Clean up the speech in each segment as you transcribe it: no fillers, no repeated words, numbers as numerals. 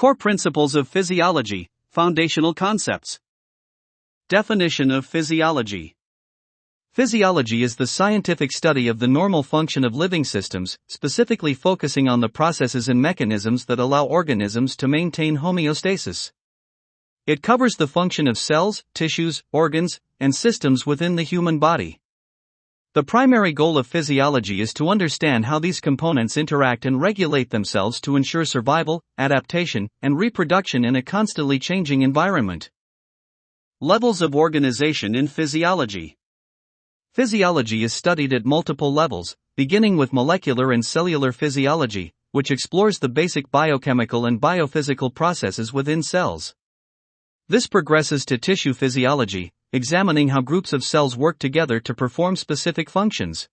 Core Principles of Physiology, Foundational Concepts. Definition of physiology. Physiology is the scientific study of the normal function of living systems, specifically focusing on the processes and mechanisms that allow organisms to maintain homeostasis. It covers the function of cells, tissues, organs, and systems within the human body. The primary goal of physiology is to understand how these components interact and regulate themselves to ensure survival, adaptation, and reproduction in a constantly changing environment. Levels of organization in physiology. Physiology is studied at multiple levels, beginning with molecular and cellular physiology, which explores the basic biochemical and biophysical processes within cells. This progresses to tissue physiology, examining how groups of cells work together to perform specific functions.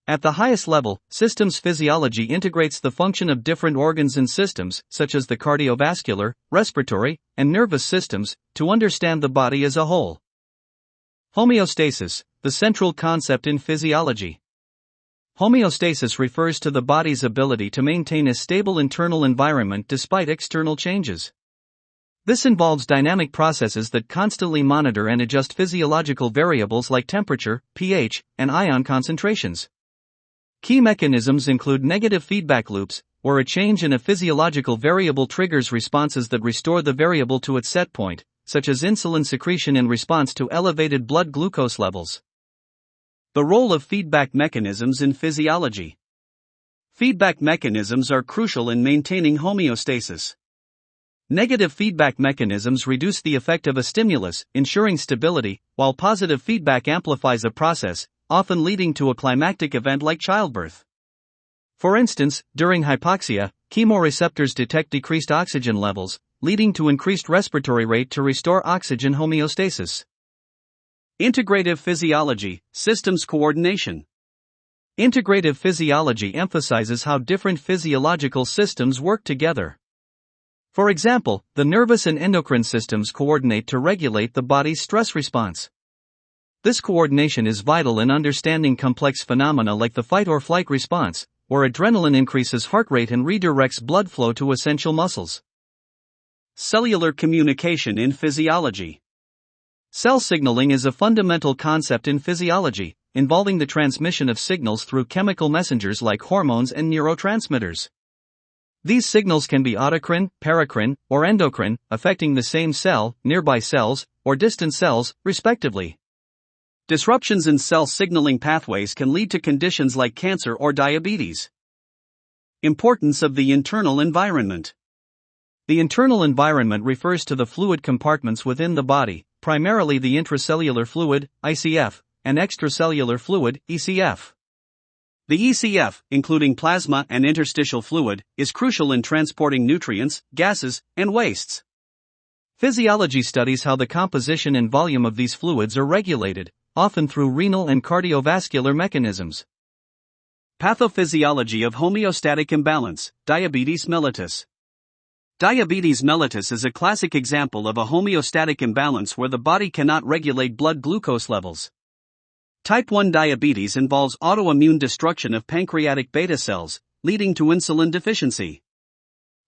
At the highest level, systems physiology integrates the function of different organs and systems, such as the cardiovascular, respiratory, and nervous systems, to understand the body as a whole. Homeostasis, the central concept in physiology. Homeostasis refers to the body's ability to maintain a stable internal environment despite external changes. This involves dynamic processes that constantly monitor and adjust physiological variables like temperature, pH, and ion concentrations. Key mechanisms include negative feedback loops, where a change in a physiological variable triggers responses that restore the variable to its set point, such as insulin secretion in response to elevated blood glucose levels. The role of feedback mechanisms in physiology. Feedback mechanisms are crucial in maintaining homeostasis. Negative feedback mechanisms reduce the effect of a stimulus, ensuring stability, while positive feedback amplifies a process, often leading to a climactic event like childbirth. For instance, during hypoxia, chemoreceptors detect decreased oxygen levels, leading to increased respiratory rate to restore oxygen homeostasis. Integrative physiology, systems coordination. Integrative physiology emphasizes how different physiological systems work together. For example, the nervous and endocrine systems coordinate to regulate the body's stress response. This coordination is vital in understanding complex phenomena like the fight or flight response, where adrenaline increases heart rate and redirects blood flow to essential muscles. Cellular communication in physiology. Cell signaling is a fundamental concept in physiology, involving the transmission of signals through chemical messengers like hormones and neurotransmitters. These signals can be autocrine, paracrine, or endocrine, affecting the same cell, nearby cells, or distant cells, respectively. Disruptions in cell signaling pathways can lead to conditions like cancer or diabetes. Importance of the internal environment. The internal environment refers to the fluid compartments within the body, primarily the intracellular fluid, ICF, and extracellular fluid, ECF. The ECF, including plasma and interstitial fluid, is crucial in transporting nutrients, gases, and wastes. Physiology studies how the composition and volume of these fluids are regulated, often through renal and cardiovascular mechanisms. Pathophysiology of homeostatic imbalance, diabetes mellitus. Diabetes mellitus is a classic example of a homeostatic imbalance where the body cannot regulate blood glucose levels. Type 1 diabetes involves autoimmune destruction of pancreatic beta cells, leading to insulin deficiency.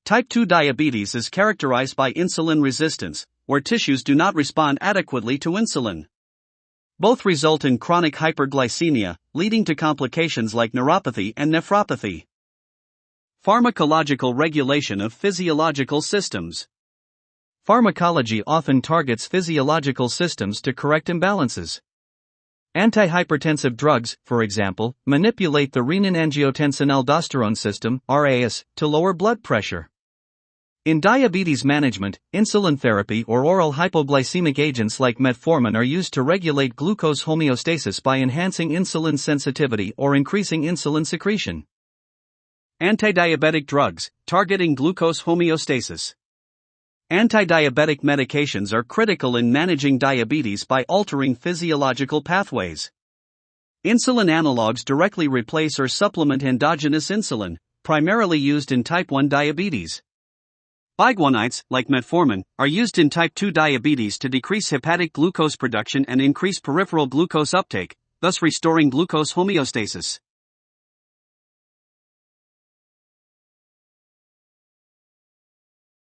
Type 2 diabetes is characterized by insulin resistance, where tissues do not respond adequately to insulin. Both result in chronic hyperglycemia, leading to complications like neuropathy and nephropathy. Pharmacological regulation of physiological systems. Pharmacology often targets physiological systems to correct imbalances. Antihypertensive drugs, for example, manipulate the renin-angiotensin-aldosterone system, RAS, to lower blood pressure. In diabetes management, insulin therapy or oral hypoglycemic agents like metformin are used to regulate glucose homeostasis by enhancing insulin sensitivity or increasing insulin secretion. Antidiabetic drugs, targeting glucose homeostasis. Antidiabetic medications are critical in managing diabetes by altering physiological pathways. Insulin analogs directly replace or supplement endogenous insulin, primarily used in type 1 diabetes. Biguanides, like metformin, are used in type 2 diabetes to decrease hepatic glucose production and increase peripheral glucose uptake, thus restoring glucose homeostasis.